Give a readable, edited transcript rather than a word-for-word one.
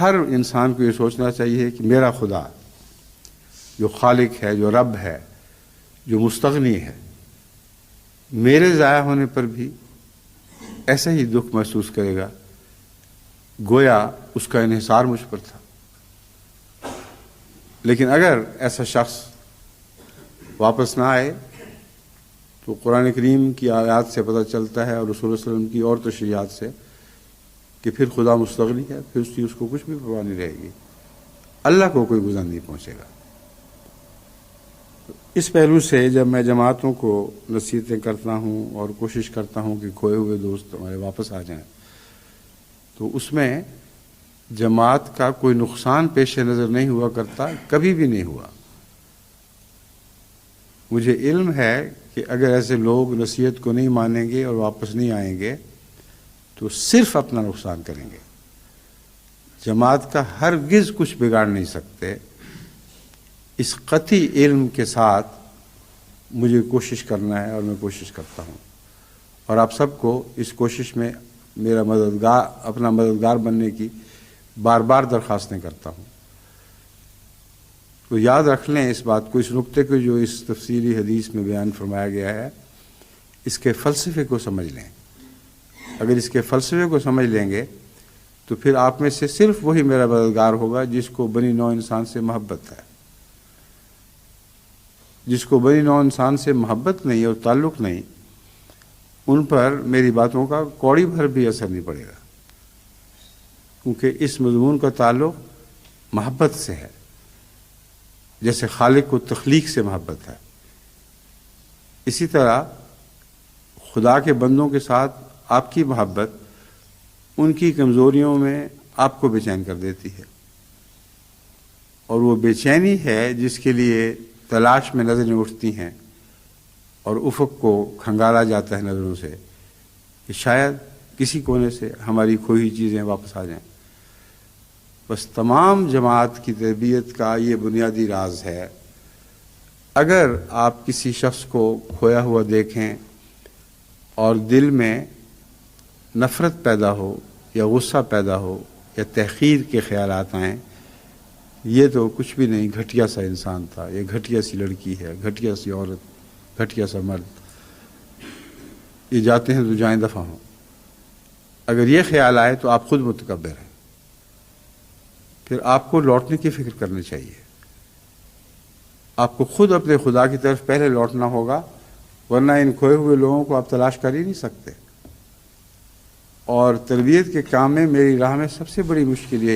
ہر انسان کو یہ سوچنا چاہیے کہ میرا خدا جو خالق ہے، جو رب ہے، جو مستغنی ہے، میرے ضائع ہونے پر بھی ایسا ہی دکھ محسوس کرے گا گویا اس کا انحصار مجھ پر تھا۔ لیکن اگر ایسا شخص واپس نہ آئے تو قرآن کریم کی آیات سے پتہ چلتا ہے اور رسول اللہ علیہ وسلم کی اور تشریحات سے کہ پھر خدا مستغنی ہے، پھر اس کو کچھ بھی پرواہ نہیں رہے گی، اللہ کو کوئی گزر نہیں پہنچے گا۔ اس پہلو سے جب میں جماعتوں کو نصیحتیں کرتا ہوں اور کوشش کرتا ہوں کہ کھوئے ہوئے دوست ہمارے واپس آ جائیں، تو اس میں جماعت کا کوئی نقصان پیش نظر نہیں ہوا کرتا، کبھی بھی نہیں ہوا۔ مجھے علم ہے کہ اگر ایسے لوگ نصیحت کو نہیں مانیں گے اور واپس نہیں آئیں گے تو صرف اپنا نقصان کریں گے، جماعت کا ہرگز کچھ بگاڑ نہیں سکتے۔ اس قطعی علم کے ساتھ مجھے کوشش کرنا ہے اور میں کوشش کرتا ہوں، اور آپ سب کو اس کوشش میں میرا اپنا مددگار بننے کی بار بار درخواستیں کرتا ہوں۔ تو یاد رکھ لیں اس بات کو، اس نقطے کو جو اس تفصیلی حدیث میں بیان فرمایا گیا ہے، اس کے فلسفے کو سمجھ لیں۔ اگر اس کے فلسفے کو سمجھ لیں گے تو پھر آپ میں سے صرف وہی میرا مددگار ہوگا جس کو بنی نوع انسان سے محبت ہے۔ جس کو بنی نوع انسان سے محبت نہیں اور تعلق نہیں، ان پر میری باتوں کا کوڑی بھر بھی اثر نہیں پڑے گا، کیونکہ اس مضمون کا تعلق محبت سے ہے، جیسے خالق کو تخلیق سے محبت ہے۔ اسی طرح خدا کے بندوں کے ساتھ آپ کی محبت ان کی کمزوریوں میں آپ کو بے چین کر دیتی ہے، اور وہ بے چینی ہے جس کے لیے تلاش میں نظریں اٹھتی ہیں اور افق کو کھنگالا جاتا ہے نظروں سے کہ شاید کسی کونے سے ہماری کھوئی چیزیں واپس آ جائیں۔ بس تمام جماعت کی تربیت کا یہ بنیادی راز ہے۔ اگر آپ کسی شخص کو کھویا ہوا دیکھیں اور دل میں نفرت پیدا ہو یا غصہ پیدا ہو یا تحقیر کے خیالات آئیں، یہ تو کچھ بھی نہیں، گھٹیا سا انسان تھا، یہ گھٹیا سی لڑکی ہے، گھٹیا سی عورت، گھٹیا سا مرد، یہ جاتے ہیں تو جائیں دفع ہوں۔ اگر یہ خیال آئے تو آپ خود متکبر ہیں، پھر آپ کو لوٹنے کی فکر کرنی چاہیے۔ آپ کو خود اپنے خدا کی طرف پہلے لوٹنا ہوگا، ورنہ ان کھوئے ہوئے لوگوں کو آپ تلاش کر ہی نہیں سکتے۔ اور تربیت کے کام میں میری راہ میں سب سے بڑی مشکل یہ